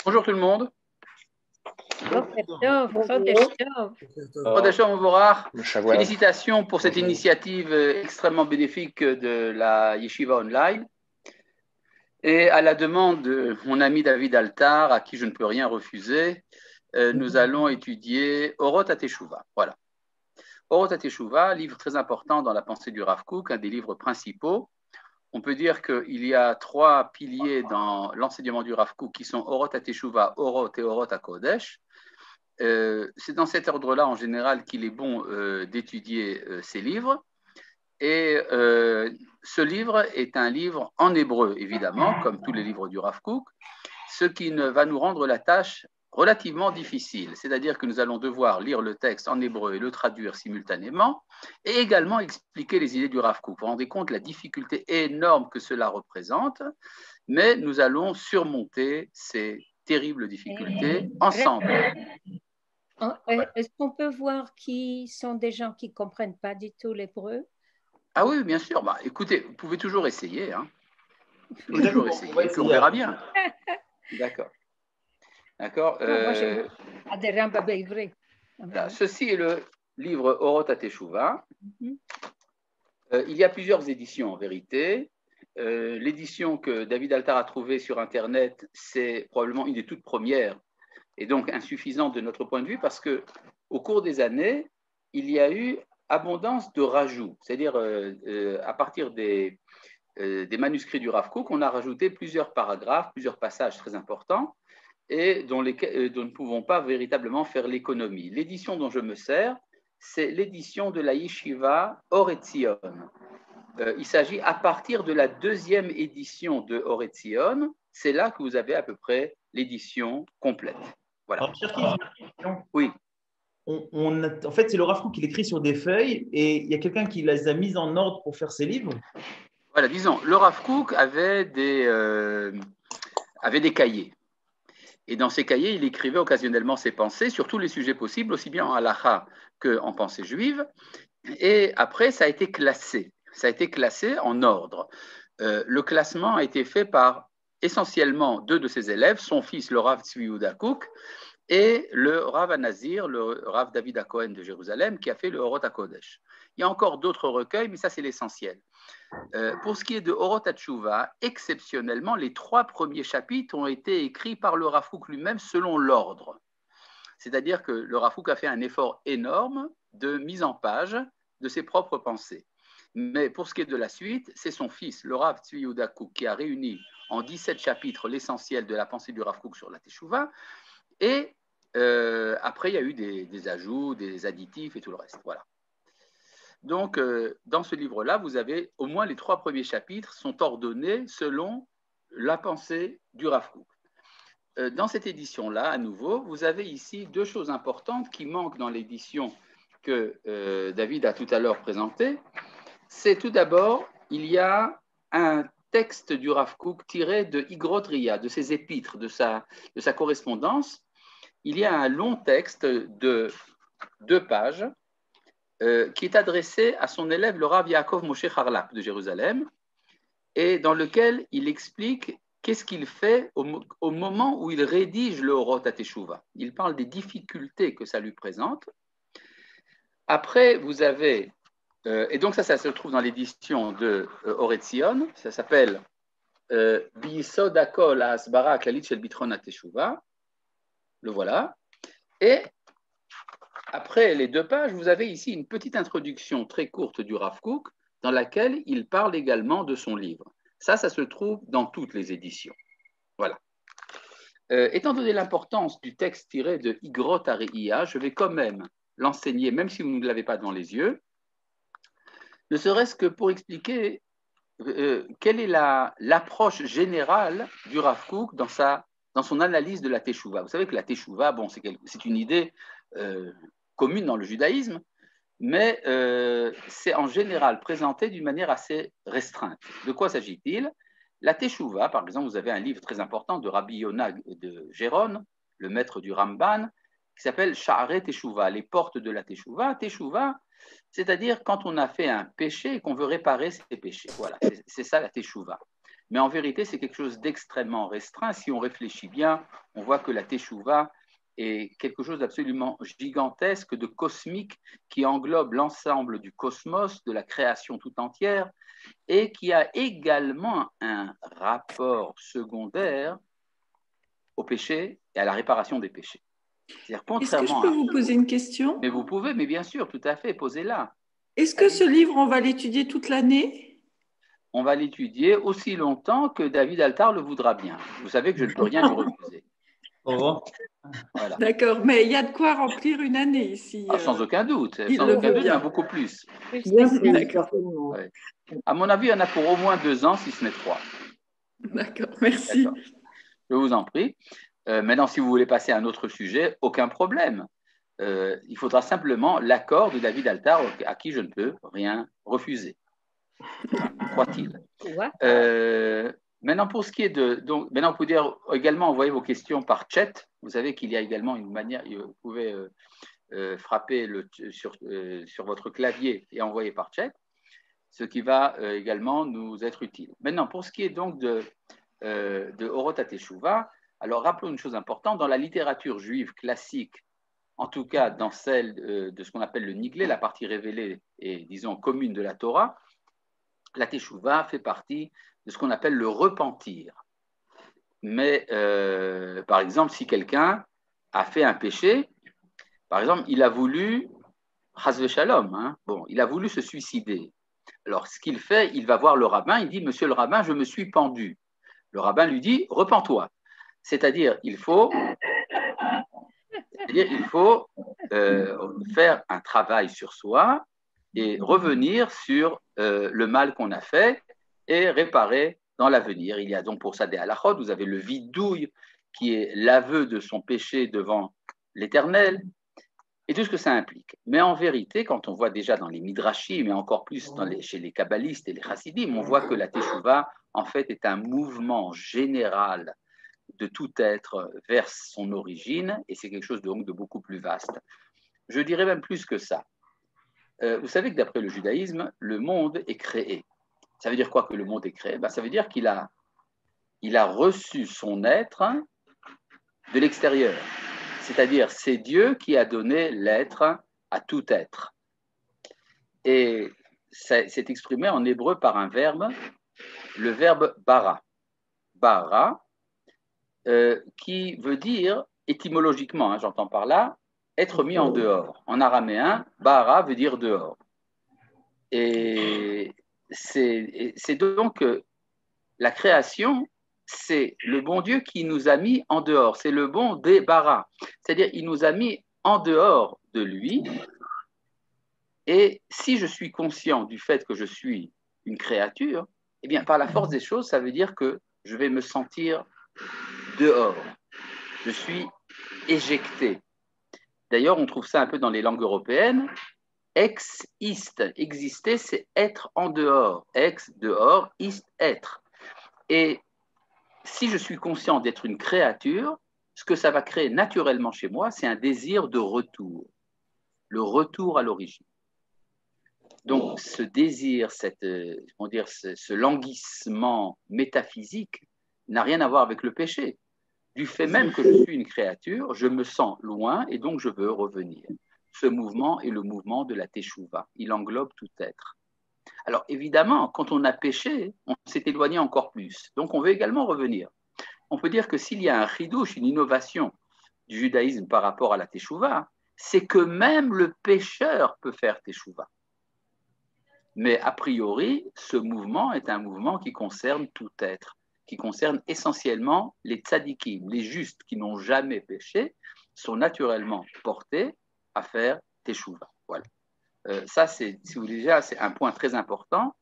Bonjour tout le monde. בוקר טוב, חודש טוב. Chodesh Tov Mevorach. Shavuot. Félicitations pour cette initiative extrêmement bénéfique de la Yeshiva Online. Et à la demande de mon ami David Altar, à qui je ne peux rien refuser, nous allons étudier Orot HaTeshuvah. Voilà. Orot HaTeshuvah, livre très important dans la pensée du Rav Kook, un des livres principaux. On peut dire qu'il y a trois piliers dans l'enseignement du Rav Kook qui sont Orot HaTeshuvah, Orot et Orot HaKodesh. C'est dans cet ordre-là, en général, qu'il est bon d'étudier ces livres. Et ce livre est un livre en hébreu, évidemment, comme tous les livres du Rav Kook, ce qui va nous rendre la tâche relativement difficile. C'est-à-dire que nous allons devoir lire le texte en hébreu et le traduire simultanément, et également expliquer les idées du Rav Kook. Vous vous rendez compte la difficulté énorme que cela représente, mais nous allons surmonter ces terribles difficultés ensemble. Est-ce qu'on peut voir qui sont des gens qui ne comprennent pas du tout l'hébreu? Ah oui, bien sûr. Bah, écoutez, vous pouvez toujours essayer. Hein. Vous pouvez toujours essayer, puis on verra bien. D'accord. D'accord. Moi, j'ai adhéré à un bébé hébreu. Ceci est le livre Orot HaTeshuvah. Il y a plusieurs éditions en vérité. L'édition que David Altar a trouvée sur Internet, c'est probablement une des toutes premières et donc insuffisante de notre point de vue parce qu'au cours des années, il y a eu abondance de rajouts. C'est-à-dire, à partir des manuscrits du Rav Kook, on a rajouté plusieurs paragraphes, plusieurs passages très importants et dont nous ne pouvons pas véritablement faire l'économie. L'édition dont je me sers, c'est l'édition de la Yeshiva Or Etzion. Il s'agit à partir de la deuxième édition de Or Etzion, c'est là que vous avez à peu près l'édition complète. Voilà. Alors, Cherki, j'ai une question. Oui. En fait, c'est le Rav Kook qui l'écrit sur des feuilles et il y a quelqu'un qui les a mises en ordre pour faire ses livres. Voilà, disons, le Rav Kook avait des cahiers. Et dans ces cahiers, il écrivait occasionnellement ses pensées sur tous les sujets possibles, aussi bien en halakha qu'en pensée juive. Et après, ça a été classé. Ça a été classé en ordre. Le classement a été fait par essentiellement deux de ses élèves, son fils, le Rav Tzvi Yehuda Kook, et le Rav Anazir, le Rav David HaKohen de Jérusalem, qui a fait le Orot HaKodesh. Il y a encore d'autres recueils, mais ça, c'est l'essentiel. Pour ce qui est de Orot HaTeshuvah, exceptionnellement, les trois premiers chapitres ont été écrits par le Rav Kook lui-même selon l'ordre. C'est-à-dire que le Rav Kook a fait un effort énorme de mise en page de ses propres pensées. Mais pour ce qui est de la suite, c'est son fils, le Rav Tzvi Yehuda Kook, qui a réuni en 17 chapitres l'essentiel de la pensée du Rav Kook sur la Teshuvah. Et après, il y a eu des ajouts, des additifs et tout le reste. Voilà. Donc, dans ce livre-là, vous avez au moins les trois premiers chapitres sont ordonnés selon la pensée du Rav Kook. Dans cette édition-là, à nouveau, vous avez ici deux choses importantes qui manquent dans l'édition que David a tout à l'heure présentée. C'est tout d'abord, il y a un texte du Rav Kook tiré de Igrot Ria, de ses épîtres, de sa correspondance. Il y a un long texte de 2 pages qui est adressé à son élève, le Rav Yaakov Moshe Harlap de Jérusalem, et dans lequel il explique qu'est-ce qu'il fait au moment où il rédige le Orot HaTeshuvah. Il parle des difficultés que ça lui présente. Après, vous avez, et donc ça se trouve dans l'édition de Or Etzion, ça s'appelle Biyisod Hakol HaHasbara Haklalit Shel Bitron HaTeshuvah. Le voilà. Et après les 2 pages, vous avez ici une petite introduction très courte du Rav Kook dans laquelle il parle également de son livre. Ça se trouve dans toutes les éditions. Voilà. Étant donné l'importance du texte tiré de Igrot Ariya, je vais quand même l'enseigner, même si vous ne l'avez pas devant les yeux, ne serait-ce que pour expliquer quelle est l'approche générale du Rav Kook dans son analyse de la Teshuvah. Vous savez que la Teshuvah, bon, c'est une idée commune dans le judaïsme, mais c'est en général présenté d'une manière assez restreinte. De quoi s'agit-il? La Teshuvah, par exemple, vous avez un livre très important de Rabbi Yonah de Géron, le maître du Ramban, qui s'appelle Sha'arei Teshuvah, les portes de la Teshuvah. Teshuvah, c'est-à-dire quand on a fait un péché et qu'on veut réparer ses péchés. Voilà, c'est ça la Teshuvah. mais en vérité, c'est quelque chose d'extrêmement restreint. Si on réfléchit bien, on voit que la teshuva est quelque chose d'absolument gigantesque, de cosmique, qui englobe l'ensemble du cosmos, de la création tout entière, et qui a également un rapport secondaire au péché et à la réparation des péchés. C'est-à-dire, Est-ce que je peux vous poser une question? Mais vous pouvez, mais bien sûr, tout à fait, posez-la. Est-ce que ce livre, on va l'étudier toute l'année? On va l'étudier aussi longtemps que David Altar le voudra bien. Vous savez que je ne peux rien lui refuser. Au revoir. Voilà. D'accord, mais il y a de quoi remplir une année ici. Ah, sans aucun doute, il sans le aucun veut doute, bien. mais beaucoup plus. Plus, D'accord. Ouais. À mon avis, il y en a pour au moins 2 ans, si ce n'est 3. D'accord, merci. D'accord. Je vous en prie. Maintenant, si vous voulez passer à un autre sujet, aucun problème. Il faudra simplement l'accord de David Altar, à qui je ne peux rien refuser. Croit-il. Maintenant, pour ce qui est de... Donc, maintenant, vous pouvez également envoyer vos questions par chat. Vous savez qu'il y a également une manière... Vous pouvez frapper sur votre clavier et envoyer par chat, ce qui va également nous être utile. Maintenant, pour ce qui est donc de Orot HaTeshuvah, alors rappelons une chose importante, dans la littérature juive classique, en tout cas dans celle de ce qu'on appelle le Niglé, la partie révélée et disons commune de la Torah, la Teshuvah fait partie de ce qu'on appelle le repentir. Mais par exemple, si quelqu'un a fait un péché, par exemple, il a voulu, Chas v'shalom, il a voulu se suicider. Alors, ce qu'il fait, il va voir le rabbin, il dit, monsieur le rabbin, je me suis pendu. Le rabbin lui dit, repens-toi. C'est-à-dire, il faut faire un travail sur soi et revenir sur le mal qu'on a fait et réparer dans l'avenir. Il y a donc pour ça des halachot, vous avez le vidouille qui est l'aveu de son péché devant l'Éternel et tout ce que ça implique. Mais en vérité, quand on voit déjà dans les midrashim, mais encore plus chez les kabbalistes et les chassidim, on voit que la teshuva, en fait, est un mouvement général de tout être vers son origine, et c'est quelque chose donc de beaucoup plus vaste. Je dirais même plus que ça. Vous savez que d'après le judaïsme, le monde est créé. Ça veut dire quoi que le monde est créé? Ça veut dire qu'il a reçu son être de l'extérieur. C'est-à-dire, c'est Dieu qui a donné l'être à tout être. Et c'est exprimé en hébreu par un verbe, le verbe bara. Bara, qui veut dire, étymologiquement, j'entends par là, être mis en dehors. En araméen, bara veut dire dehors. Et c'est donc la création, c'est le bon Dieu qui nous a mis en dehors. C'est le bon débarras. C'est-à-dire, il nous a mis en dehors de lui. Et si je suis conscient du fait que je suis une créature, eh bien, par la force des choses, ça veut dire que je vais me sentir dehors. Je suis éjecté. D'ailleurs, on trouve ça un peu dans les langues européennes. Ex, ist. Exister, c'est être en dehors. Ex, dehors, ist, être. Et si je suis conscient d'être une créature, ce que ça va créer naturellement chez moi, c'est un désir de retour. Le retour à l'origine. Donc, ce désir, ce languissement métaphysique n'a rien à voir avec le péché. Du fait même que je suis une créature, je me sens loin et donc je veux revenir. Ce mouvement est le mouvement de la teshuva. Il englobe tout être. Alors évidemment, quand on a péché, on s'est éloigné encore plus. Donc on veut également revenir. On peut dire que s'il y a un chidouche, une innovation du judaïsme par rapport à la teshuva, c'est que même le pécheur peut faire teshuva. Mais a priori, ce mouvement est un mouvement qui concerne tout être, qui concerne essentiellement les tzadikim, les justes qui n'ont jamais péché, sont naturellement portés à faire teshuva. Voilà. Ça, si vous voulez déjà, c'est un point très important.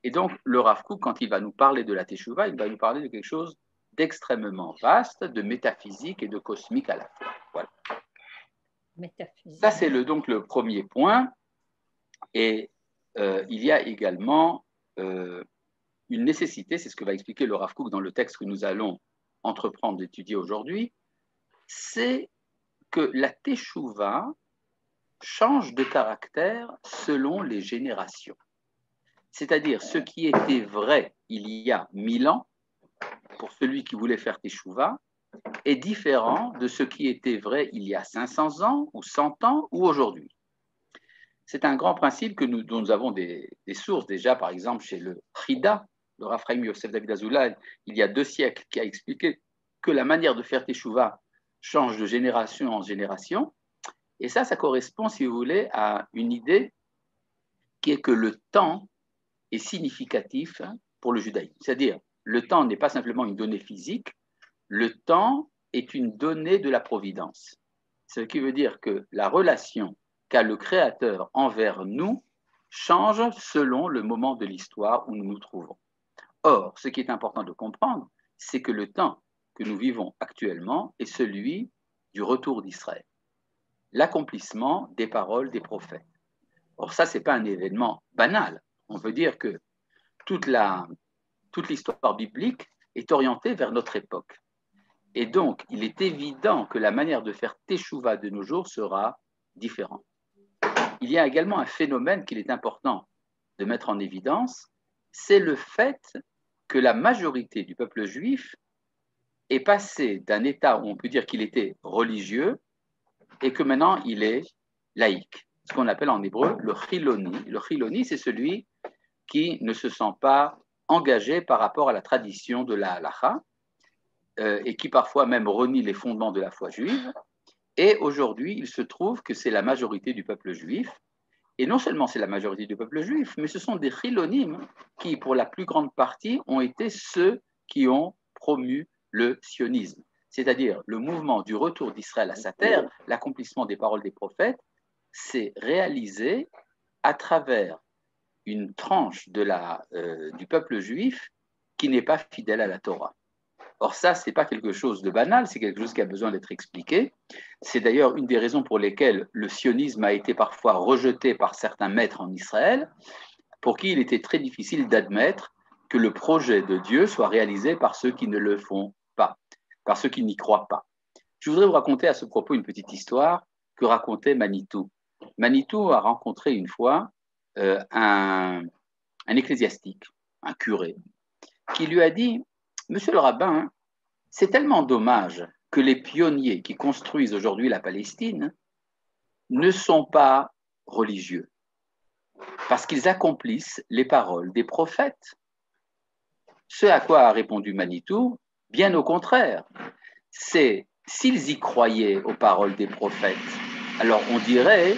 Et donc, le Rav Kook, quand il va nous parler de la teshuva, il va nous parler de quelque chose d'extrêmement vaste, de métaphysique et de cosmique à la fois. Voilà. Ça, c'est donc le premier point. Et il y a également une nécessité, c'est ce que va expliquer le Rav Kook dans le texte que nous allons entreprendre d'étudier aujourd'hui, c'est que la teshuva change de caractère selon les générations. C'est-à-dire, ce qui était vrai il y a 1000 ans pour celui qui voulait faire teshuva est différent de ce qui était vrai il y a 500 ans ou 100 ans ou aujourd'hui. C'est un grand principe dont nous avons des sources déjà, par exemple chez le Chida, le Rav Chaim Yosef David Azoulay, il y a 2 siècles, qui a expliqué que la manière de faire teshuva change de génération en génération. Et ça correspond, si vous voulez, à une idée qui est que le temps est significatif pour le judaïsme. C'est-à-dire, le temps n'est pas simplement une donnée physique, le temps est une donnée de la providence. Ce qui veut dire que la relation qu'a le Créateur envers nous change selon le moment de l'histoire où nous nous trouvons. Or, ce qui est important de comprendre, c'est que le temps que nous vivons actuellement est celui du retour d'Israël, l'accomplissement des paroles des prophètes. Or, ça, ce n'est pas un événement banal. On peut dire que toute l'histoire biblique est orientée vers notre époque. Et donc, il est évident que la manière de faire teshuva de nos jours sera différente. Il y a également un phénomène qu'il est important de mettre en évidence, c'est le fait que la majorité du peuple juif est passé d'un état où on peut dire qu'il était religieux et que maintenant il est laïque, ce qu'on appelle en hébreu le chiloni. Le chiloni, c'est celui qui ne se sent pas engagé par rapport à la tradition de la halacha et qui parfois même renie les fondements de la foi juive. Et aujourd'hui, il se trouve que c'est la majorité du peuple juif. Et non seulement c'est la majorité du peuple juif, mais ce sont des chilonim qui, pour la plus grande partie, ont été ceux qui ont promu le sionisme, c'est-à-dire le mouvement du retour d'Israël à sa terre, l'accomplissement des paroles des prophètes, s'est réalisé à travers une tranche du peuple juif qui n'est pas fidèle à la Torah. Or ça, ce n'est pas quelque chose de banal, c'est quelque chose qui a besoin d'être expliqué. C'est d'ailleurs une des raisons pour lesquelles le sionisme a été parfois rejeté par certains maîtres en Israël, pour qui il était très difficile d'admettre que le projet de Dieu soit réalisé par ceux qui ne le font pas, par ceux qui n'y croient pas. Je voudrais vous raconter à ce propos une petite histoire que racontait Manitou. Manitou a rencontré une fois un ecclésiastique, un curé, qui lui a dit: Monsieur le rabbin, c'est tellement dommage que les pionniers qui construisent aujourd'hui la Palestine ne sont pas religieux, parce qu'ils accomplissent les paroles des prophètes. Ce à quoi a répondu Manitou, bien au contraire, c'est s'ils y croyaient aux paroles des prophètes, alors on dirait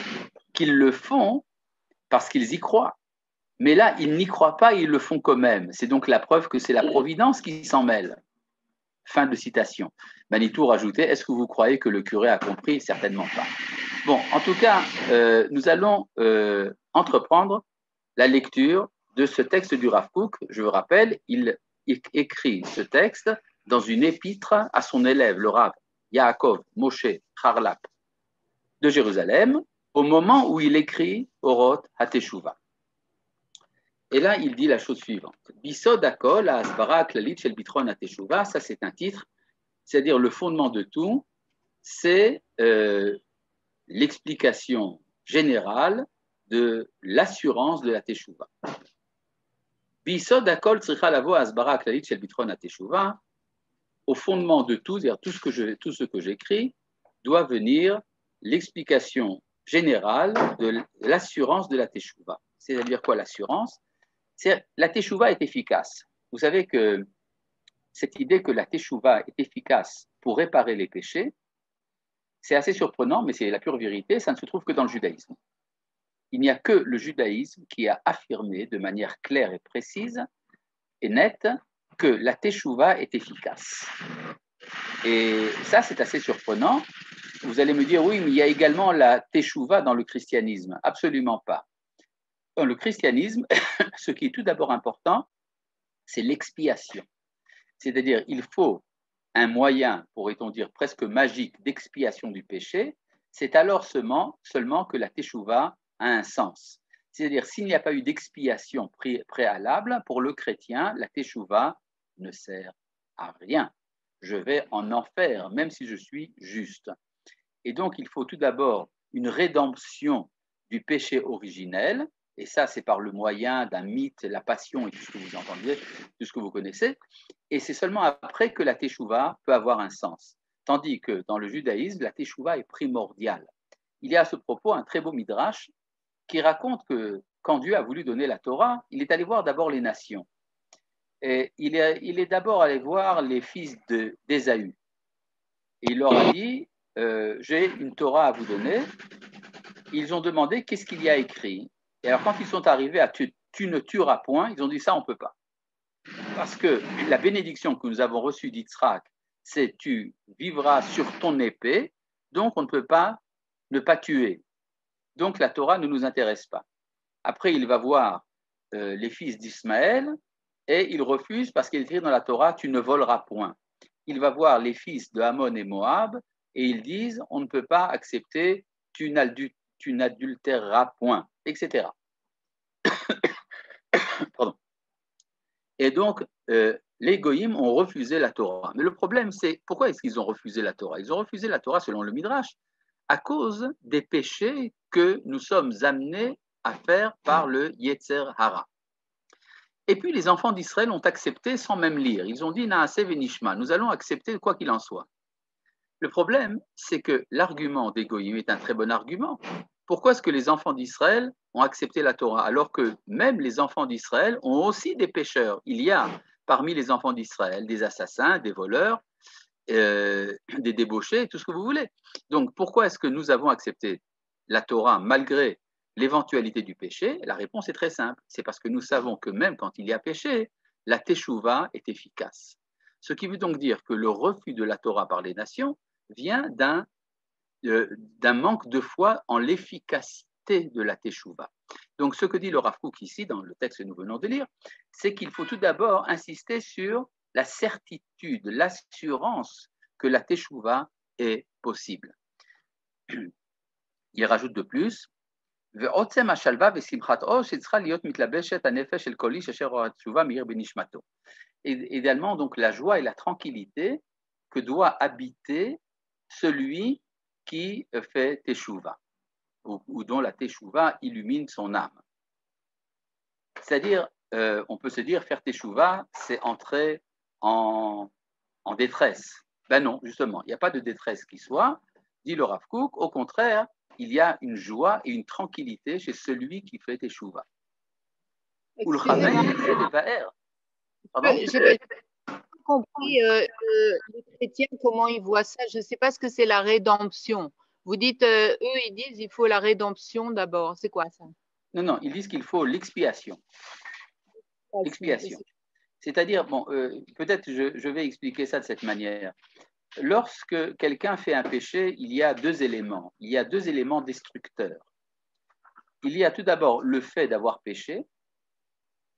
qu'ils le font parce qu'ils y croient. Mais là, ils n'y croient pas et ils le font quand même. C'est donc la preuve que c'est la providence qui s'en mêle. Fin de citation. Manitou rajoutait: est-ce que vous croyez que le curé a compris? Certainement pas. Bon, en tout cas, nous allons entreprendre la lecture de ce texte du Rav Kook. Je vous rappelle, il écrit ce texte dans une épître à son élève, le Rav Yaakov Moshe Harlap de Jérusalem, au moment où il écrit Oroth HaTeshuva. Et là, il dit la chose suivante. Bisod Akol Asbara Klalit Shel Bitron HaTeshuva, ça c'est un titre, c'est-à-dire le fondement de tout, c'est l'explication générale de l'assurance de la Teshuva. Bisod Akol Tzricha Lavo Asbara Klalit Shel Bitron HaTeshuva, au fondement de tout, c'est-à-dire tout ce que j'écris, doit venir l'explication générale de l'assurance de la Teshuva. C'est-à-dire quoi l'assurance? La Teshuva est efficace. Vous savez que cette idée que la Teshuva est efficace pour réparer les péchés, c'est assez surprenant, mais c'est la pure vérité, ça ne se trouve que dans le judaïsme. Il n'y a que le judaïsme qui a affirmé de manière claire et précise et nette que la Teshuva est efficace. Et ça, c'est assez surprenant. Vous allez me dire, oui, mais il y a également la Teshuva dans le christianisme. Absolument pas. Dans le christianisme, ce qui est tout d'abord important, c'est l'expiation. C'est-à-dire, il faut un moyen, pourrait-on dire, presque magique d'expiation du péché. C'est alors seulement que la Teshuva a un sens. C'est-à-dire, s'il n'y a pas eu d'expiation préalable, pour le chrétien, la Teshuva ne sert à rien. Je vais en enfer, même si je suis juste. Et donc, il faut tout d'abord une rédemption du péché originel, et ça c'est par le moyen d'un mythe, la passion et tout ce que vous entendez, tout ce que vous connaissez, et c'est seulement après que la teshuva peut avoir un sens. Tandis que dans le judaïsme, la teshuva est primordiale. Il y a à ce propos un très beau midrash qui raconte que quand Dieu a voulu donner la Torah, il est allé voir d'abord les nations. Et il est d'abord allé voir les fils d'Ésaü. Et il leur a dit, j'ai une Torah à vous donner. Ils ont demandé qu'est-ce qu'il y a écrit. Et alors quand ils sont arrivés à tu ne tueras point, ils ont dit ça on ne peut pas. Parce que la bénédiction que nous avons reçue d'Yitzhak, c'est tu vivras sur ton épée, donc on ne peut pas ne pas tuer. Donc la Torah ne nous intéresse pas. Après il va voir les fils d'Ismaël et il refuse parce qu'il est écrit dans la Torah tu ne voleras point. Il va voir les fils de Ammon et Moab et ils disent on ne peut pas accepter tu n'adultéreras point, etc. Pardon. Et donc, les goïms ont refusé la Torah. Mais le problème, c'est pourquoi est-ce qu'ils ont refusé la Torah? Ils ont refusé la Torah, selon le Midrash, à cause des péchés que nous sommes amenés à faire par le Yetzer Hara. Et puis, les enfants d'Israël ont accepté sans même lire. Ils ont dit, Naaseh venishma, nous allons accepter quoi qu'il en soit. Le problème, c'est que l'argument des goïms est un très bon argument. Pourquoi est-ce que les enfants d'Israël ont accepté la Torah alors que même les enfants d'Israël ont aussi des pécheurs? Il y a parmi les enfants d'Israël des assassins, des voleurs, des débauchés, tout ce que vous voulez. Donc pourquoi est-ce que nous avons accepté la Torah malgré l'éventualité du péché? La réponse est très simple. C'est parce que nous savons que même quand il y a péché, la teshuva est efficace. Ce qui veut donc dire que le refus de la Torah par les nations vient d'un manque de foi en l'efficacité de la teshuva. Donc, ce que dit le Rav Kook ici, dans le texte que nous venons de lire, c'est qu'il faut tout d'abord insister sur la certitude, l'assurance que la teshuva est possible. Il rajoute de plus, et également, donc, la joie et la tranquillité que doit habiter celui qui fait teshuva, ou dont la teshuva illumine son âme. C'est-à-dire, on peut se dire, faire teshuva, c'est entrer en détresse. Ben non, justement, il n'y a pas de détresse qui soit, dit le Rav Kook, au contraire, il y a une joie et une tranquillité chez celui qui fait teshuva. Ou le Chamen, c'est le Va'er. J'ai compris les chrétiens, comment ils voient ça. Je ne sais pas ce que c'est la rédemption. Vous dites, eux, ils disent il faut la rédemption d'abord. C'est quoi ça? Non, ils disent qu'il faut l'expiation. L'expiation. C'est-à-dire, bon, peut-être je vais expliquer ça de cette manière. Lorsque quelqu'un fait un péché, il y a deux éléments. Il y a deux éléments destructeurs. Il y a tout d'abord le fait d'avoir péché,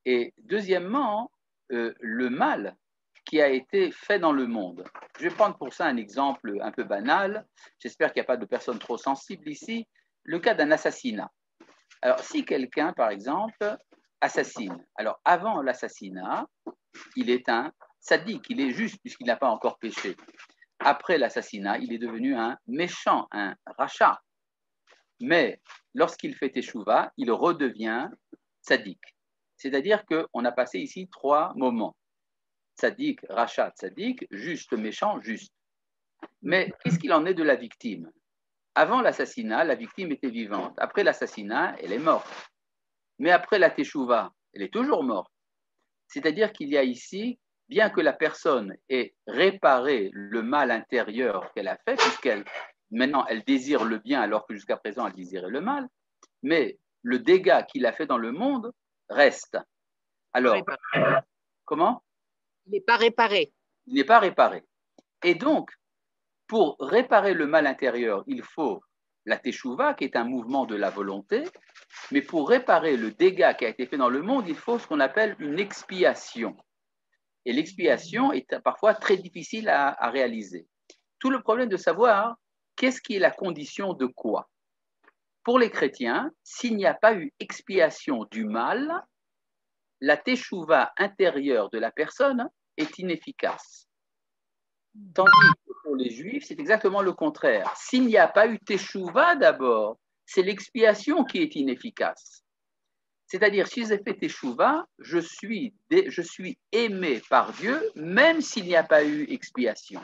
et deuxièmement, le mal qui a été fait dans le monde. Je vais prendre pour ça un exemple un peu banal. J'espère qu'il n'y a pas de personnes trop sensibles ici. Le cas d'un assassinat. Alors, si quelqu'un, par exemple, assassine, alors avant l'assassinat, il est un sadique, il est juste puisqu'il n'a pas encore péché. Après l'assassinat, il est devenu un méchant, un rachat. Mais lorsqu'il fait teshuva, il redevient sadique. C'est-à-dire qu'on a passé ici 3 moments. Sadique, rachat, sadique, juste, méchant, juste. Mais qu'est-ce qu'il en est de la victime? Avant l'assassinat, la victime était vivante. Après l'assassinat, elle est morte. Mais après la teshuva, elle est toujours morte. C'est-à-dire qu'il y a ici, bien que la personne ait réparé le mal intérieur qu'elle a fait, puisqu'elle maintenant elle désire le bien alors que jusqu'à présent elle désirait le mal, mais le dégât qu'il a fait dans le monde reste. Alors, comment? Il n'est pas réparé. Il n'est pas réparé. Et donc, pour réparer le mal intérieur, il faut la teshuva, qui est un mouvement de la volonté, mais pour réparer le dégât qui a été fait dans le monde, il faut ce qu'on appelle une expiation. Et l'expiation est parfois très difficile à réaliser. Tout le problème de savoir qu'est-ce qui est la condition de quoi. Pour les chrétiens, s'il n'y a pas eu expiation du mal, la teshuva intérieure de la personne est inefficace. Tandis que pour les juifs, c'est exactement le contraire. S'il n'y a pas eu teshuva d'abord, c'est l'expiation qui est inefficace. C'est-à-dire, si j'ai fait teshuva, je suis aimé par Dieu, même s'il n'y a pas eu expiation,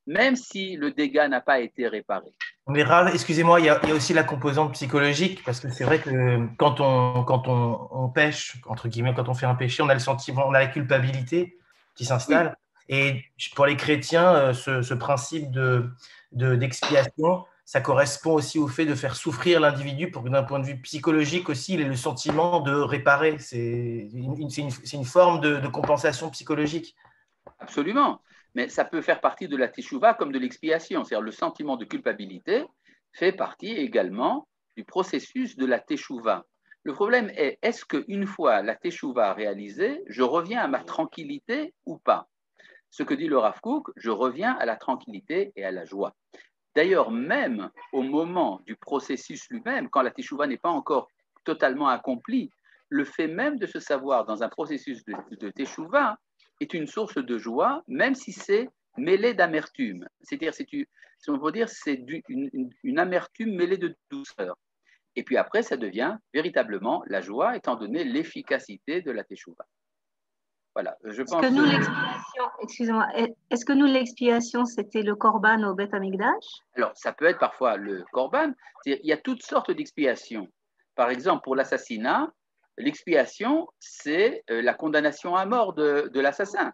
même si le dégât n'a pas été réparé. Mais Rav, excusez-moi, il y a aussi la composante psychologique, parce que c'est vrai que quand on pêche, entre guillemets, quand on fait un péché, on a le sentiment, on a la culpabilité qui s'installe. Oui. Et pour les chrétiens, ce principe d'expiation, ça correspond aussi au fait de faire souffrir l'individu pour que d'un point de vue psychologique aussi, il ait le sentiment de réparer. C'est une forme de compensation psychologique. Absolument. Mais ça peut faire partie de la teshuva comme de l'expiation. C'est-à-dire le sentiment de culpabilité fait partie également du processus de la teshuva. Le problème est, est-ce qu'une fois la teshuva réalisée, je reviens à ma tranquillité ou pas? Ce que dit le Rav Kook, je reviens à la tranquillité et à la joie. D'ailleurs, même au moment du processus lui-même, quand la teshuva n'est pas encore totalement accomplie, le fait même de se savoir dans un processus de teshuva est une source de joie, même si c'est mêlé d'amertume. C'est-à-dire, si on peut dire, c'est une amertume mêlée de douceur. Et puis après, ça devient véritablement la joie, étant donné l'efficacité de la teshuva. Voilà, je pense que nous, l'expiation, excusez-moi, est-ce que nous, l'expiation, c'était le korban au Beth Amikdash? Alors, ça peut être parfois le korban. Il y a toutes sortes d'expiations. Par exemple, pour l'assassinat, l'expiation, c'est la condamnation à mort de l'assassin.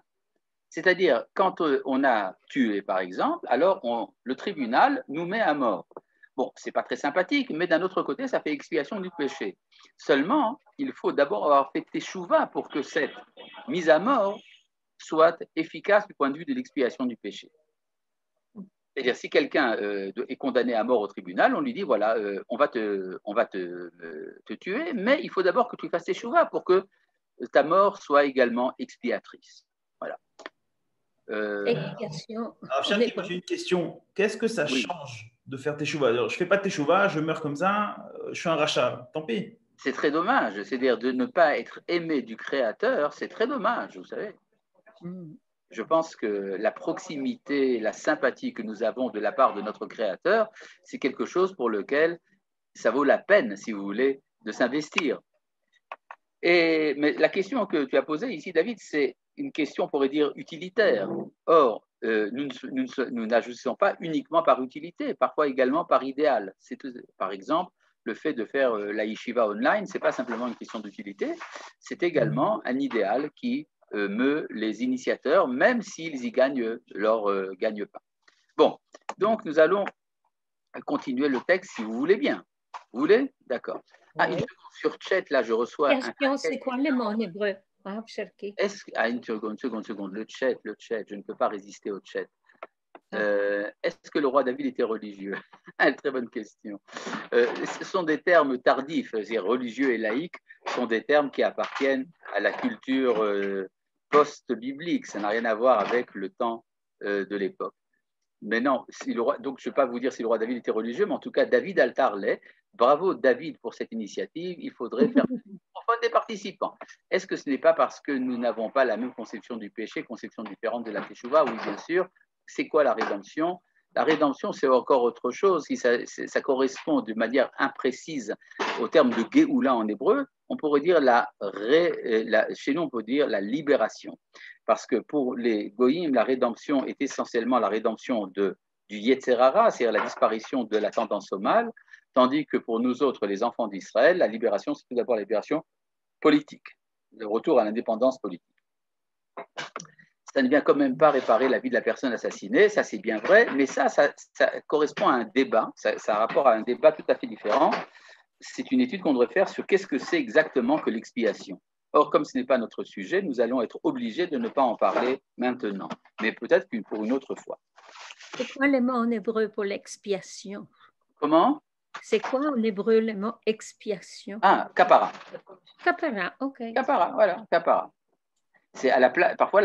C'est-à-dire, quand on a tué, par exemple, alors le tribunal nous met à mort. Bon, ce n'est pas très sympathique, mais d'un autre côté, ça fait expiation du péché. Seulement, il faut d'abord avoir fait teshuva pour que cette mise à mort soit efficace du point de vue de l'expiation du péché. C'est-à-dire, si quelqu'un est condamné à mort au tribunal, on lui dit, voilà, on va te tuer, mais il faut d'abord que tu fasses teshuva pour que ta mort soit également expiatrice. Voilà. Expiation. Alors, Cherki, j'ai une question. Qu'est-ce que ça change de faire teshuva? Je ne fais pas de teshuva, je meurs comme ça, je suis un rachat. Tant pis. C'est très dommage. C'est-à-dire de ne pas être aimé du Créateur, c'est très dommage, vous savez. Je pense que la proximité, la sympathie que nous avons de la part de notre Créateur, c'est quelque chose pour lequel ça vaut la peine, si vous voulez, de s'investir. Mais la question que tu as posée ici, David, c'est une question, on pourrait dire, utilitaire. Or, nous n'agissons pas uniquement par utilité, parfois également par idéal. Par exemple, le fait de faire la yeshiva online, ce n'est pas simplement une question d'utilité, c'est également un idéal qui meut les initiateurs, même s'ils y gagnent leur gagne-pain. Bon, donc nous allons continuer le texte si vous voulez bien. Vous voulez? D'accord. Ah, une seconde, sur chat, là, je reçois question, c'est quoi le mot en hébreu? Une seconde, le chat, je ne peux pas résister au chat. Est-ce que le roi David était religieux? Très bonne question. Ce sont des termes tardifs, c'est-à-dire religieux et laïque, sont des termes qui appartiennent à la culture post-biblique. Ça n'a rien à voir avec le temps de l'époque. Mais non, donc je ne vais pas vous dire si le roi David était religieux, mais en tout cas, David Altar l'est. Bravo David pour cette initiative. Il faudrait faire des participants. Est-ce que ce n'est pas parce que nous n'avons pas la même conception du péché, conception différente de la teshuva? Oui, bien sûr. C'est quoi la rédemption? La rédemption, c'est encore autre chose. Si ça correspond de manière imprécise au terme de Géoula en hébreu, on pourrait dire chez nous, on peut dire la libération. Parce que pour les Goïm, la rédemption est essentiellement la rédemption du Yetzer Hara, c'est-à-dire la disparition de la tendance au mal, tandis que pour nous autres, les enfants d'Israël, la libération, c'est tout d'abord la libération politique, le retour à l'indépendance politique. Ça ne vient quand même pas réparer la vie de la personne assassinée, ça c'est bien vrai, mais ça correspond à un débat, ça a rapport à un débat tout à fait différent. C'est une étude qu'on devrait faire sur qu'est-ce que c'est exactement que l'expiation. Or, comme ce n'est pas notre sujet, nous allons être obligés de ne pas en parler maintenant, mais peut-être pour une autre fois. C'est quoi le mot en hébreu pour l'expiation? Comment? C'est quoi en hébreu le mot expiation? Ah, kapara. Kapara, ok. Kapara, voilà, kapara. C'est à la place. Parfois,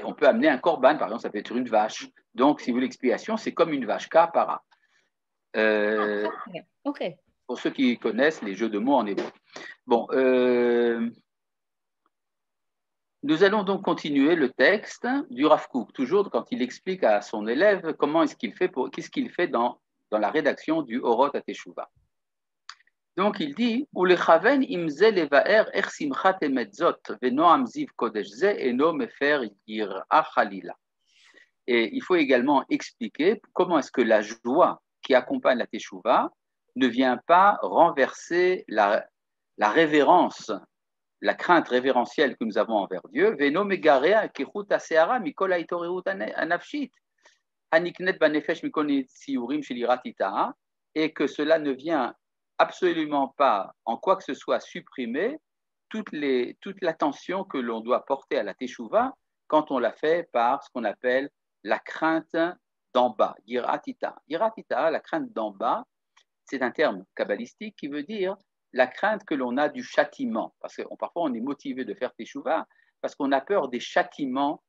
on peut amener un korban, par exemple, ça peut être une vache. Donc, si vous voulez l'expiation, c'est comme une vache, kapara. Ok. Pour ceux qui connaissent les jeux de mots en hébreu. Bon, nous allons donc continuer le texte du Rav Kook, toujours quand il explique à son élève comment est-ce qu'il fait qu'est-ce qu'il fait dans la rédaction du Orot à Teshuvah. Donc il dit Ulechaven imze levaer er simchat emet zot venoam ziv kodesh ze eno mefer yir'a chalila. Et il faut également expliquer comment est-ce que la joie qui accompagne la teshuva ne vient pas renverser la révérence, la crainte révérentielle que nous avons envers Dieu. Veno megarea kichut aseara mikol haitorerut anafshit haniknet banefesh mikol tsiurim shel yirat ita'a, et que cela ne vient absolument pas en quoi que ce soit supprimer toute l'attention que l'on doit porter à la teshuva quand on la fait par ce qu'on appelle la crainte d'en bas, yirat ita'a. Yirat ita'a, la crainte d'en bas, c'est un terme kabbalistique qui veut dire la crainte que l'on a du châtiment. Parce que parfois on est motivé de faire teshuva parce qu'on a peur des châtiments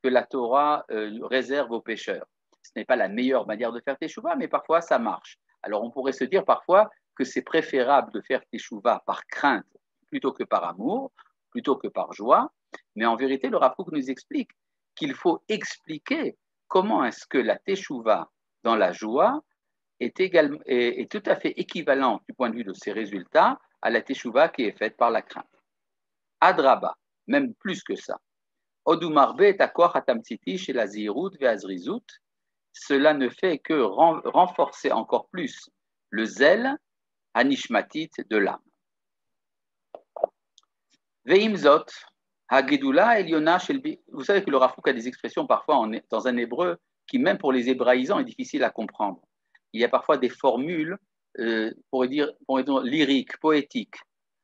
que la Torah réserve aux pécheurs. Ce n'est pas la meilleure manière de faire teshuva, mais parfois ça marche. Alors on pourrait se dire parfois que c'est préférable de faire teshuva par crainte plutôt que par amour, plutôt que par joie. Mais en vérité, le Rav Kook nous explique qu'il faut expliquer comment est-ce que la teshuva dans la joie est tout à fait équivalente du point de vue de ses résultats à la teshuva qui est faite par la crainte. Adraba, même plus que ça. Odumarbe et akor hatamtsiti chez la zirut ve'azrizut, cela ne fait que renforcer encore plus le zèle anishmatit de l'âme. Veimzot, hagedula eliona shelbi. Vous savez que le Rav Kook a des expressions parfois dans un hébreu qui, même pour les hébraïsants, est difficile à comprendre. Il y a parfois des formules, pour dire lyriques, poétiques.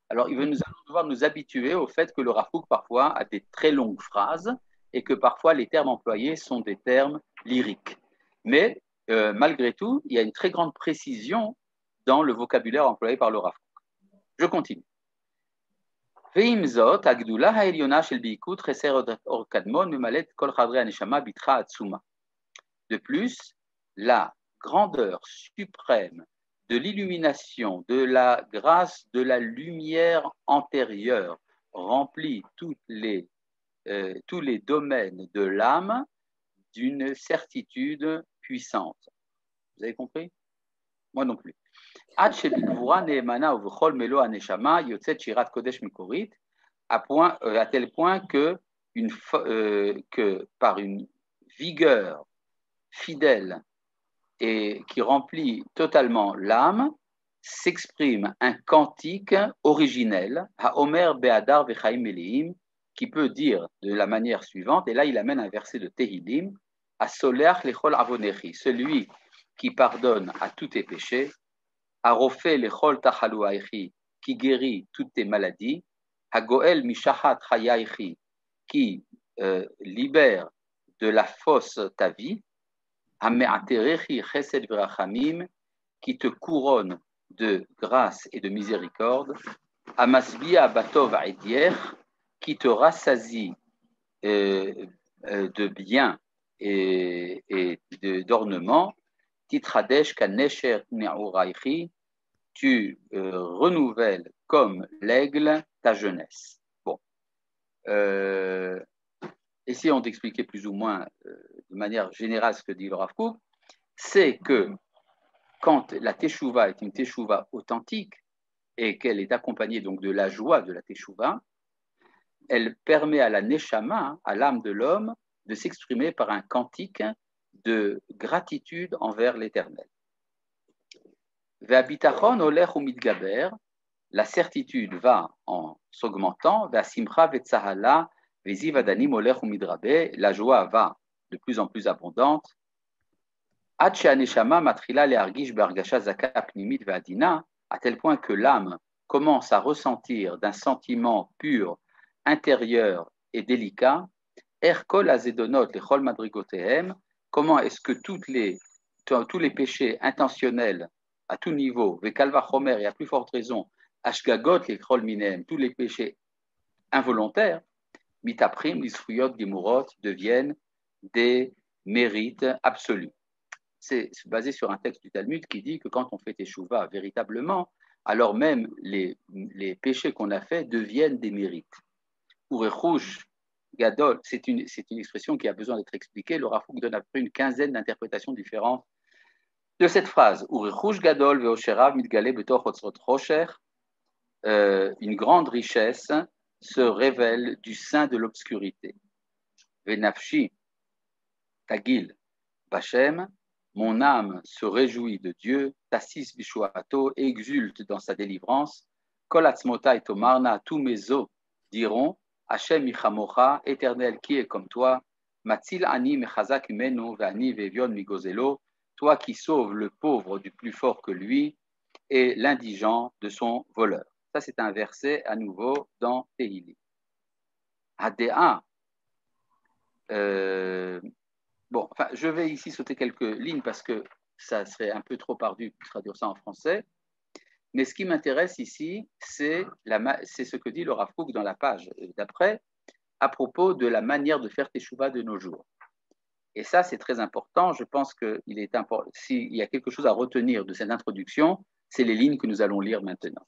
Alors, nous allons devoir nous habituer au fait que le Rav Kook parfois a des très longues phrases et que parfois les termes employés sont des termes lyriques. Mais malgré tout, il y a une très grande précision dans le vocabulaire employé par le Rav Kook. Je continue. De plus, la grandeur suprême de l'illumination, de la grâce de la lumière antérieure remplit tous les domaines de l'âme d'une certitude puissante. Vous avez compris? Moi non plus. À tel point que par une vigueur fidèle et qui remplit totalement l'âme, s'exprime un cantique originel, Haomer Be'adar Vechaim Meleim, qui peut dire de la manière suivante, et là il amène un verset de Tehillim, Asoleach lechol avonechi, celui qui pardonne à tous tes péchés, Arofé lechol tachaluaïchi, qui guérit toutes tes maladies, Hagoel mishahat chayaichi, qui libère de la fosse ta vie, Hame'aterechi chesed v'rachamim, qui te couronne de grâce et de miséricorde, Amasbia batov ha'edier, qui te rassasie de bien et d'ornement, Titradesh kanesher ne'uraichi, tu renouvelles comme l'aigle ta jeunesse. Bon. Essayons d'expliquer plus ou moins de manière générale ce que dit le Rav Kook, c'est que quand la teshuva est une teshuva authentique et qu'elle est accompagnée donc de la joie de la teshuva, elle permet à la neshama, à l'âme de l'homme, de s'exprimer par un cantique de gratitude envers l'Éternel. Ve'abitachon olech umitgaber, la certitude va en s'augmentant, ve'asimcha ve'tzahala ve'ziv adanim olech umidrabe, la joie va de plus en plus abondante. Ad she'aneshama matrila le'argish be'argasha zaka pnimit ve'adina, à tel point que l'âme commence à ressentir d'un sentiment pur, intérieur et délicat, erkol azedonot lechol madrigotehem, comment est-ce que tous les péchés intentionnels à tout niveau, vekalva chomer, et à plus forte raison, ashgagot lechol minem, tous les péchés involontaires, mitaprim lisfuyot gemurot, deviennent des mérites absolus. C'est basé sur un texte du Talmud qui dit que quand on fait teshuva véritablement, alors même les péchés qu'on a faits deviennent des mérites. Urechush gadol, c'est une expression qui a besoin d'être expliquée. Le Rav Kook donne à peu près une quinzaine d'interprétations différentes de cette phrase, Urichush gadol veosherav mitgale betoch otzrot chosher, une grande richesse se révèle du sein de l'obscurité. Venafshi tagil bachem, mon âme se réjouit de Dieu, tassis bishuato, exulte dans sa délivrance, kol atzmotai tomarna, tous mes os diront, Hachem ichamocha, éternel qui est comme toi, matzil ani mechazak menu ve'ani ve'evion migozelo, toi qui sauves le pauvre du plus fort que lui et l'indigent de son voleur. Ça, c'est un verset à nouveau dans Tehillim. Hadéa. Bon, enfin, je vais ici sauter quelques lignes parce que ça serait un peu trop ardu de traduire ça en français. Mais ce qui m'intéresse ici, c'est ce que dit le Rav Kook dans la page d'après à propos de la manière de faire Teshuvah de nos jours. Et ça, c'est très important. Je pense qu'il est important. S'il y a quelque chose à retenir de cette introduction, c'est les lignes que nous allons lire maintenant.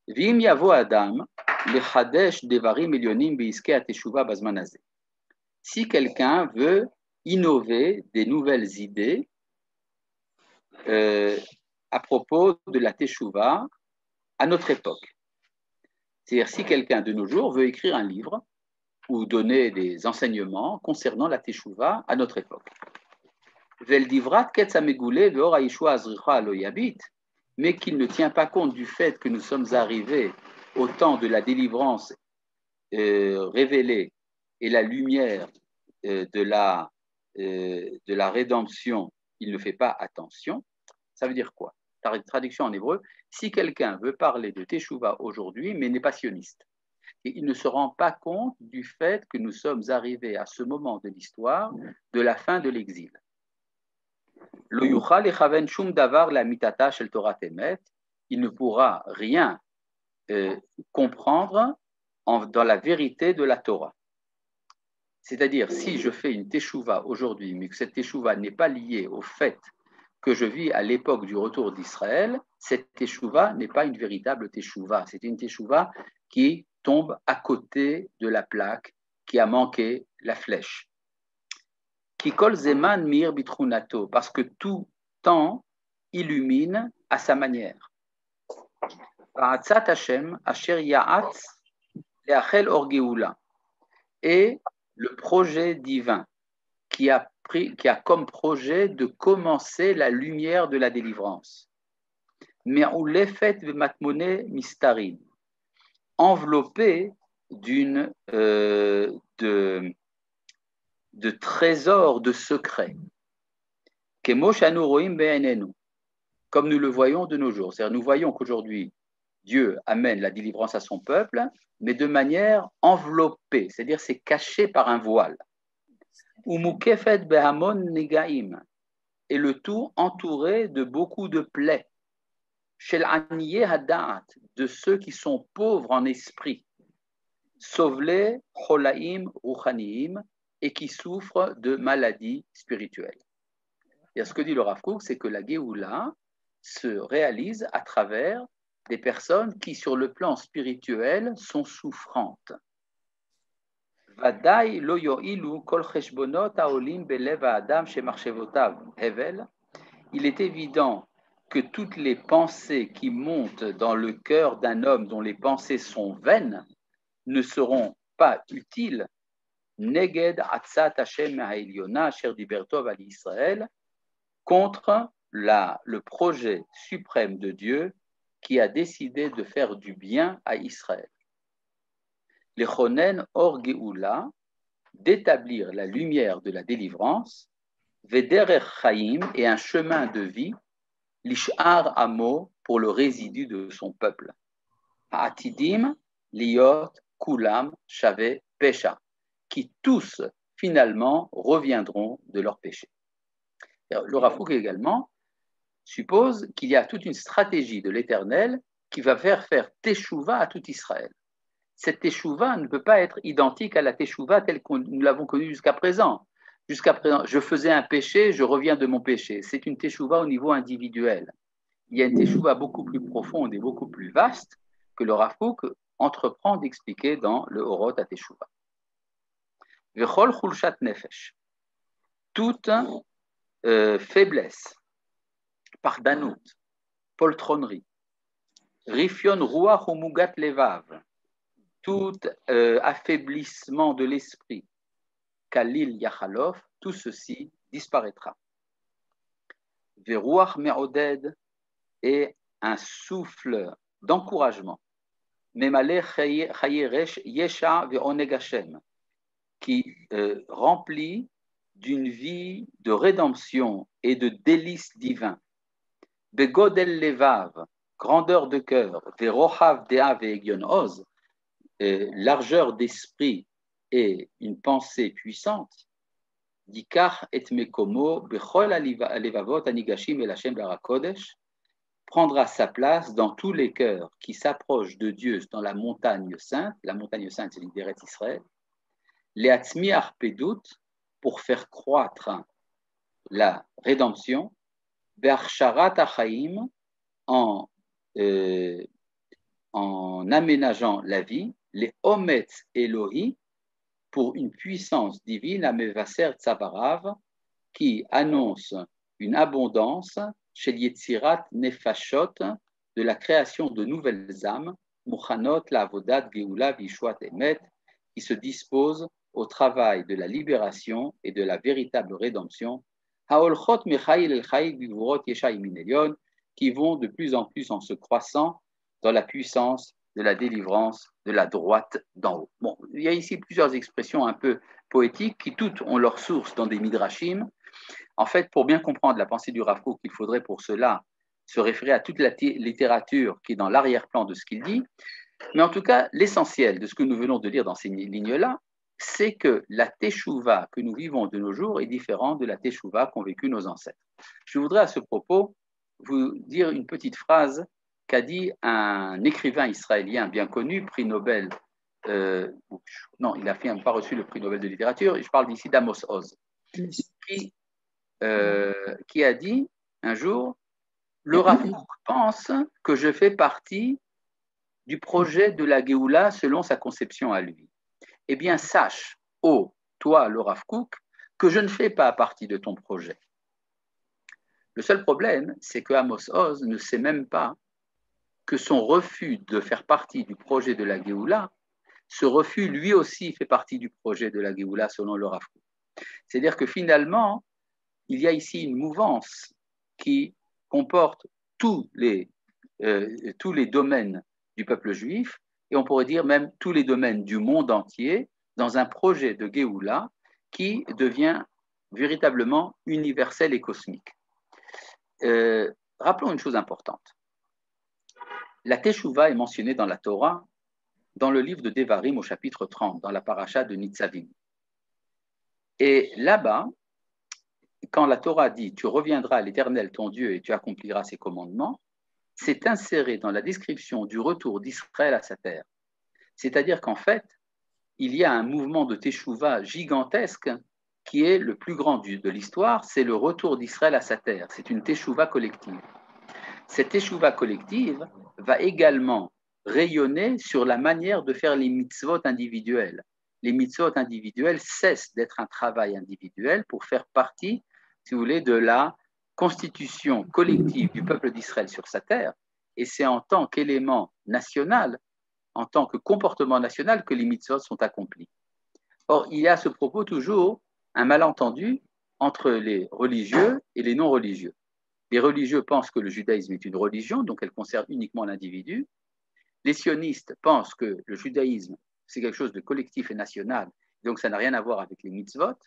V'im yavo Adam lechadesh devarim elyonim beiske ateshuvah bazman hazeh. Si quelqu'un veut innover des nouvelles idées à propos de la Teshuvah à notre époque, c'est-à-dire si quelqu'un de nos jours veut écrire un livre ou donner des enseignements concernant la Teshuvah à notre époque. Mais qu'il ne tient pas compte du fait que nous sommes arrivés au temps de la délivrance révélée et la lumière de la rédemption, il ne fait pas attention. Ça veut dire quoi? Traduction en hébreu, si quelqu'un veut parler de Teshuvah aujourd'hui, mais n'est pas sioniste, et il ne se rend pas compte du fait que nous sommes arrivés à ce moment de l'histoire de la fin de l'exil. Il ne pourra rien comprendre dans la vérité de la Torah. C'est-à-dire, si je fais une Teshuvah aujourd'hui, mais que cette Teshuvah n'est pas liée au fait que je vis à l'époque du retour d'Israël, cette Teshuvah n'est pas une véritable Teshuvah. C'est une Teshuvah qui tombe à côté de la plaque, qui a manqué la flèche. Qui kol zeman mir bitrunato, parce que tout temps illumine à sa manière. Ba'atzat Hashem asher ya'atz le'achel or geula, et le projet divin qui a comme projet de commencer la lumière de la délivrance. Me'ulefet v'matmone mistarin, enveloppé de trésors de secrets, comme nous le voyons de nos jours. C'est-à-dire, nous voyons qu'aujourd'hui, Dieu amène la délivrance à son peuple, mais de manière enveloppée, c'est-à-dire c'est caché par un voile. Et le tout entouré de beaucoup de plaies, de ceux qui sont pauvres en esprit, Sovle cholaim ruchaniim, et qui souffrent de maladies spirituelles. Et ce que dit le Rav Kook, c'est que la Géoula se réalise à travers des personnes qui, sur le plan spirituel, sont souffrantes. Vadai lo yo'ilu kol cheshbonot haolim belev ha'adam shemarchevotav hevel. Il est évident que toutes les pensées qui montent dans le cœur d'un homme dont les pensées sont vaines ne seront pas utiles. Neged atzat Hashem ha'elyona asher dibertov al Israël, contre le projet suprême de Dieu qui a décidé de faire du bien à Israël. Lechonen or geoula, d'établir la lumière de la délivrance, vederech chaim, et un chemin de vie, lish'ar amo, pour le résidu de son peuple. Ha'atidim liot kulam shave pesha, qui tous finalement reviendront de leur péché. Le Rav Kook également suppose qu'il y a toute une stratégie de l'Éternel qui va faire Teshuvah à tout Israël. Cette Teshuvah ne peut pas être identique à la Teshuvah telle que nous l'avons connue jusqu'à présent. Jusqu'à présent, je faisais un péché, je reviens de mon péché. C'est une Teshuvah au niveau individuel. Il y a une Teshuvah beaucoup plus profonde et beaucoup plus vaste que le Rav Kook entreprend d'expliquer dans le Orot à Teshuvah. Vechol chulshat nefesh, toute faiblesse pardanout, poltronnerie, rifion ruach ou mugat levav, tout affaiblissement de l'esprit, kalil yachalof, tout ceci disparaîtra. Veruach me'oded, et un souffle d'encouragement, memale chayeresh yesha ve'oneg Hashem, qui remplit d'une vie de rédemption et de délices divins. Begodel levav, grandeur de cœur, ve'rohav dea ve'egion oz, largeur d'esprit et une pensée puissante. Dikach et mekomo bechol alevavot anigashim el Hashem barakodesh, prendra sa place dans tous les cœurs qui s'approchent de Dieu dans la montagne sainte. La montagne sainte, c'est l'Idéret Israël. Les Hatzmi Arpedut, pour faire croître la rédemption. Be'achsharat Achaim, en aménageant la vie. Les Ometz Elohi, pour une puissance divine, Amevaser Tzavarav, qui annonce une abondance chez Yetzirat Nefashot, de la création de nouvelles âmes, Mukhanot La'avodat Geoula Vishuat Emet, qui se disposent au travail de la libération et de la véritable rédemption, Haolchot Mechail El Chail Bivurot Yesha Imin Elyon, qui vont de plus en plus en se croissant dans la puissance de la délivrance de la droite d'en haut. Bon, il y a ici plusieurs expressions un peu poétiques qui toutes ont leur source dans des midrashim. En fait, pour bien comprendre la pensée du Rav Kook, il faudrait pour cela se référer à toute la littérature qui est dans l'arrière-plan de ce qu'il dit. Mais en tout cas, l'essentiel de ce que nous venons de lire dans ces lignes-là, c'est que la teshuva que nous vivons de nos jours est différente de la teshuva qu'ont vécu nos ancêtres. Je voudrais à ce propos vous dire une petite phrase qu'a dit un écrivain israélien bien connu, prix Nobel, non, il n'a pas reçu le prix Nobel de littérature, je parle d'ici d'Amos Oz, qui a dit un jour, le Rav Kook pense que je fais partie du projet de la Géoula selon sa conception à lui. Eh bien, sache, toi, le Rav Kook, que je ne fais pas partie de ton projet. Le seul problème, c'est que Amos Oz ne sait même pas que son refus de faire partie du projet de la Géoula, ce refus, lui aussi, fait partie du projet de la Géoula selon le Rav Kook. C'est-à-dire que finalement, il y a ici une mouvance qui comporte tous les domaines du peuple juif, et on pourrait dire même tous les domaines du monde entier, dans un projet de Géoula qui devient véritablement universel et cosmique. Rappelons une chose importante. La Teshuvah est mentionnée dans la Torah, dans le livre de Devarim au chapitre 30, dans la paracha de Nitzavim. Et là-bas, quand la Torah dit « Tu reviendras à l'Éternel ton Dieu et tu accompliras ses commandements », c'est inséré dans la description du retour d'Israël à sa terre. C'est-à-dire qu'en fait, il y a un mouvement de Teshuvah gigantesque qui est le plus grand de l'histoire, c'est le retour d'Israël à sa terre. C'est une Teshuvah collective. Cette Teshuvah collective va également rayonner sur la manière de faire les mitzvot individuels. Les mitzvot individuels cessent d'être un travail individuel pour faire partie, si vous voulez, de la constitution collective du peuple d'Israël sur sa terre. Et c'est en tant qu'élément national, en tant que comportement national, que les mitzvot sont accomplis. Or, il y a à ce propos toujours un malentendu entre les religieux et les non-religieux. Les religieux pensent que le judaïsme est une religion, donc elle concerne uniquement l'individu. Les sionistes pensent que le judaïsme, c'est quelque chose de collectif et national, donc ça n'a rien à voir avec les mitzvot.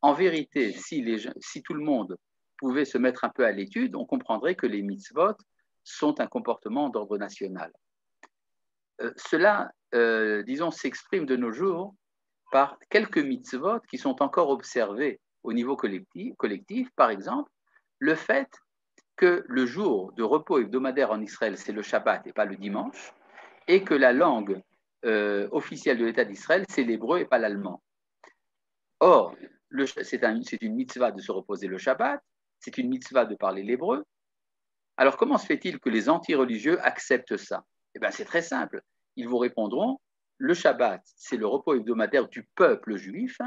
En vérité, si tout le monde pouvait se mettre un peu à l'étude, on comprendrait que les mitzvot sont un comportement d'ordre national. Cela, disons, s'exprime de nos jours par quelques mitzvot qui sont encore observés au niveau collectif. Par exemple, le fait que le jour de repos hebdomadaire en Israël, c'est le Shabbat et pas le dimanche, et que la langue officielle de l'État d'Israël, c'est l'hébreu et pas l'allemand. Or, c'est une mitzvah de se reposer le Shabbat, c'est une mitzvah de parler l'hébreu. Alors, comment se fait-il que les anti-religieux acceptent ça? Eh bien, c'est très simple. Ils vous répondront, le Shabbat, c'est le repos hebdomadaire du peuple juif,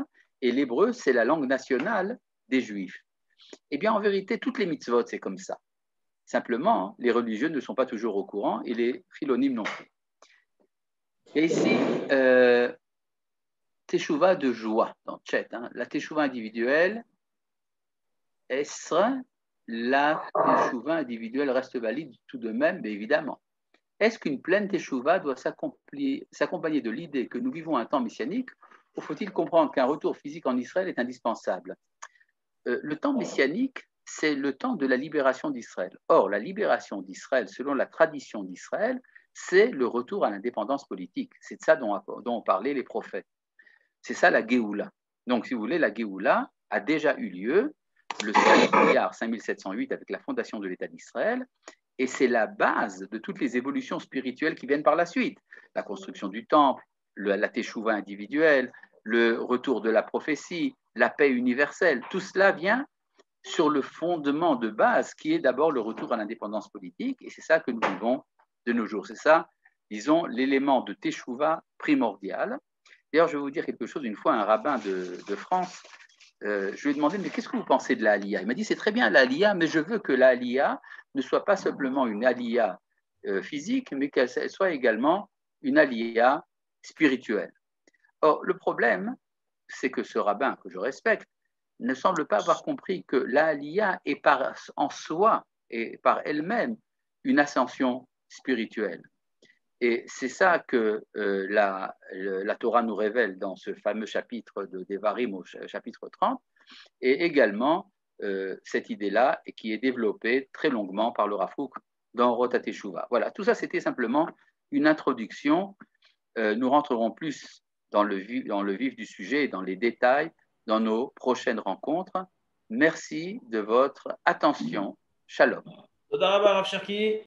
et l'hébreu, c'est la langue nationale des Juifs. Eh bien, en vérité, toutes les mitzvot, c'est comme ça. Simplement, les religieux ne sont pas toujours au courant et les philonymes non plus. Et ici, teshuva de joie, dans Tchet, la teshuva individuelle, est-ce la teshuva individuelle reste valide tout de même, mais évidemment. Est-ce qu'une pleine teshuva doit s'accompagner de l'idée que nous vivons un temps messianique, ou faut-il comprendre qu'un retour physique en Israël est indispensable? Le temps messianique, c'est le temps de la libération d'Israël. Or, la libération d'Israël, selon la tradition d'Israël, c'est le retour à l'indépendance politique. C'est de ça dont ont parlé les prophètes. C'est ça la Géoula. Donc, si vous voulez, la Géoula a déjà eu lieu le 5708 avec la fondation de l'État d'Israël, et c'est la base de toutes les évolutions spirituelles qui viennent par la suite. La construction du temple, la teshuva individuelle, le retour de la prophétie, la paix universelle, tout cela vient sur le fondement de base qui est d'abord le retour à l'indépendance politique, et c'est ça que nous vivons de nos jours. C'est ça, disons, l'élément de teshuva primordial. D'ailleurs, je vais vous dire quelque chose. Une fois, un rabbin de France, je lui ai demandé, mais qu'est-ce que vous pensez de la Aliyah? Il m'a dit, c'est très bien la Aliyah, mais je veux que la Aliyah ne soit pas simplement une Aliyah physique, mais qu'elle soit également une Aliyah spirituelle. Or, le problème, c'est que ce rabbin, que je respecte, ne semble pas avoir compris que la Aliyah est en soi et par elle-même une ascension spirituelle. Et c'est ça que la Torah nous révèle dans ce fameux chapitre de Devarim au chapitre 30, et également cette idée-là qui est développée très longuement par le Rav Kook dans Rota Teshuva. Voilà, tout ça c'était simplement une introduction. Nous rentrerons plus dans le vif du sujet et dans les détails dans nos prochaines rencontres. Merci de votre attention. Shalom.